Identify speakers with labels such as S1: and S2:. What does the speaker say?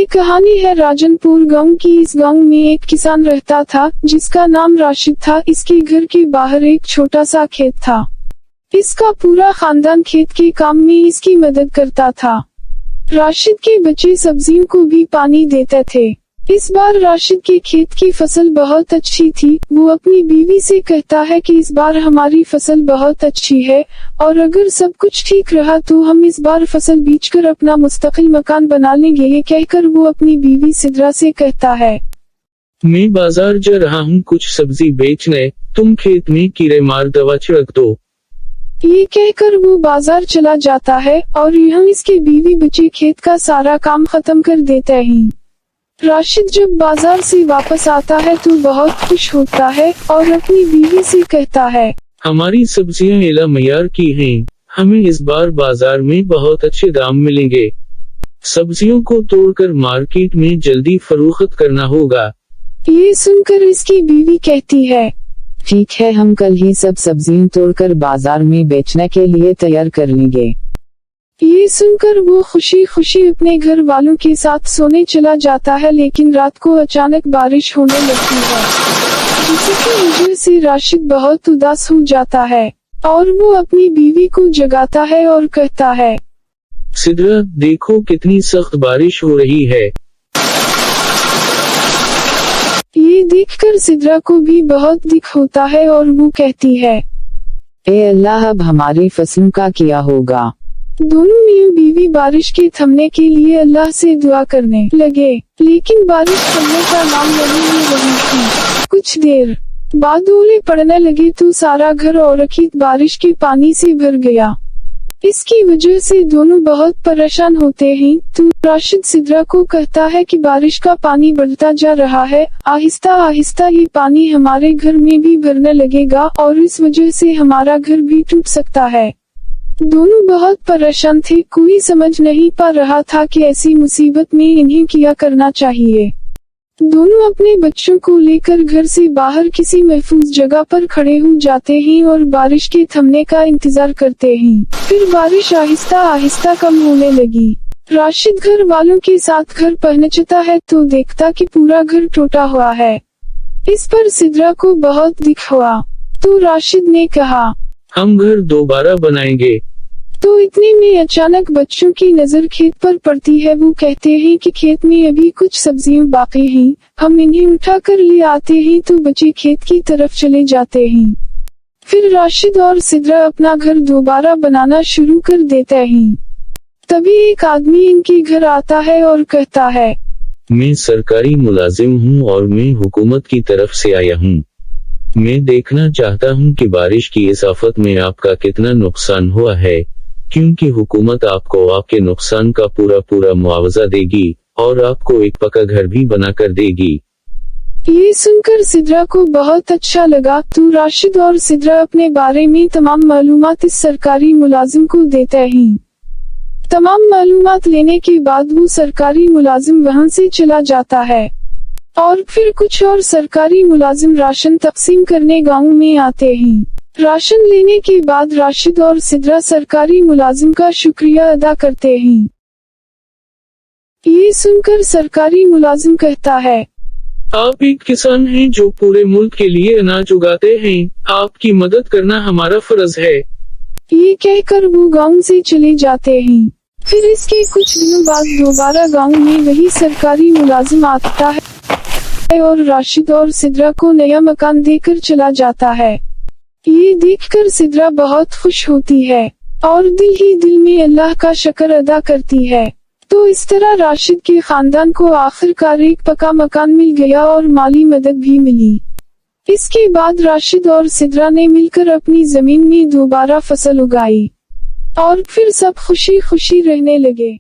S1: कहानी है राजनपुर गांव की। इस गांव में एक किसान रहता था जिसका नाम राशिद था। इसके घर के बाहर एक छोटा सा खेत था। इसका पूरा खानदान खेत के काम में इसकी मदद करता था। राशिद के बच्चे सब्जियों को भी पानी देते थे। इस बार राशिद के खेत की फसल बहुत अच्छी थी। वो अपनी बीवी से कहता है कि इस बार हमारी फसल बहुत अच्छी है और अगर सब कुछ ठीक रहा तो हम इस बार फसल बेचकर अपना मुस्तकिल मकान बना लेंगे। ये कहकर वो अपनी बीवी सिद्रा से कहता है,
S2: मैं बाजार जा रहा हूँ कुछ सब्जी बेचने, तुम खेत में कीड़े मार दवा छिड़क दो।
S1: ये कहकर वो बाजार चला जाता है और यहाँ इसके बीवी बच्चे खेत का सारा काम खत्म कर देते हैं। राशिद जब बाजार से वापस आता है तो बहुत खुश होता है और अपनी बीवी से कहता है,
S2: हमारी सब्जियां एला मयार की हैं, हमें इस बार बाजार में बहुत अच्छे दाम मिलेंगे। सब्जियों को तोड़कर मार्केट में जल्दी फरोख्त करना होगा।
S1: ये सुनकर इसकी बीवी कहती है,
S3: ठीक है, हम कल ही सब सब्जियां तोड़कर बाजार में बेचने के लिए तैयार कर लेंगे।
S1: ये सुनकर वो खुशी खुशी अपने घर वालों के साथ सोने चला जाता है। लेकिन रात को अचानक बारिश होने लगती है, जिसकी वजह से राशिद बहुत उदास हो जाता है और वो अपनी बीवी को जगाता है और कहता है,
S2: सिद्रा देखो कितनी सख्त बारिश हो रही है।
S1: ये देखकर सिद्रा को भी बहुत दुख होता है और वो कहती है,
S3: ए अल्लाह, अब हमारी फसलों का क्या होगा।
S1: दोनों मियां बीवी बारिश के थमने के लिए अल्लाह से दुआ करने लगे, लेकिन बारिश थमने का नाम नहीं ले रही थी। कुछ देर बाद ओले पड़ने लगे तो सारा घर और खेत बारिश के पानी से भर गया। इसकी वजह से दोनों बहुत परेशान होते हैं। तो राशिद सिद्रा को कहता है कि बारिश का पानी बढ़ता जा रहा है, आहिस्ता आहिस्ता ये पानी हमारे घर में भी भरने लगेगा और इस वजह से हमारा घर भी टूट सकता है। दोनों बहुत परेशान थे, कोई समझ नहीं पा रहा था कि ऐसी मुसीबत में इन्हें क्या करना चाहिए। दोनों अपने बच्चों को लेकर घर से बाहर किसी महफूज जगह पर खड़े हो जाते हैं और बारिश के थमने का इंतजार करते हैं। फिर बारिश आहिस्ता आहिस्ता कम होने लगी। राशिद घर वालों के साथ घर पहुंचता है तो देखता कि पूरा घर टूटा हुआ है। इस पर सिद्रा को बहुत दुख हुआ। तो राशिद ने कहा,
S2: हम घर दोबारा बनाएंगे।
S1: तो इतने में अचानक बच्चों की नजर खेत पर पड़ती है। वो कहते हैं कि खेत में अभी कुछ सब्जियां बाकी हैं, हम इन्हें उठा कर ले आते हैं। तो बच्चे खेत की तरफ चले जाते हैं। फिर राशिद और सिद्रा अपना घर दोबारा बनाना शुरू कर देते हैं। तभी एक आदमी इनके घर आता है और कहता है,
S2: मैं सरकारी मुलाजिम हूँ और मैं हुकूमत की तरफ से आया हूँ। मैं देखना चाहता हूँ कि बारिश की इस आफत में आपका कितना नुकसान हुआ है, क्योंकि हुकूमत आपको आपके नुकसान का पूरा मुआवजा देगी और आपको एक पक्का घर भी बना कर देगी।
S1: ये सुनकर सिद्रा को बहुत अच्छा लगा। तो राशिद और सिद्रा अपने बारे में तमाम मालूमात इस सरकारी मुलाजिम को देते हैं। तमाम मालूमात लेने के बाद वो सरकारी मुलाजिम वहाँ से चला जाता है और फिर कुछ और सरकारी मुलाजिम राशन तकसीम करने गांव में आते हैं। राशन लेने के बाद राशिद और सिद्रा सरकारी मुलाजिम का शुक्रिया अदा करते हैं। ये सुनकर सरकारी मुलाजिम कहता है,
S2: आप एक किसान हैं जो पूरे मुल्क के लिए अनाज उगाते हैं, आपकी मदद करना हमारा फर्ज है।
S1: ये कहकर वो गांव से चले जाते हैं। फिर इसके कुछ दिनों बाद दोबारा गांव में वही सरकारी मुलाजिम आता है और राशिद और सिद्रा को नया मकान देकर चला जाता है। ये देखकर सिद्रा बहुत खुश होती है और दिल ही दिल में अल्लाह का शुक्र अदा करती है। तो इस तरह राशिद के खानदान को आखिरकार एक पक्का मकान मिल गया और माली मदद भी मिली। इसके बाद राशिद और सिद्रा ने मिलकर अपनी जमीन में दोबारा फसल उगाई और फिर सब खुशी खुशी रहने लगे।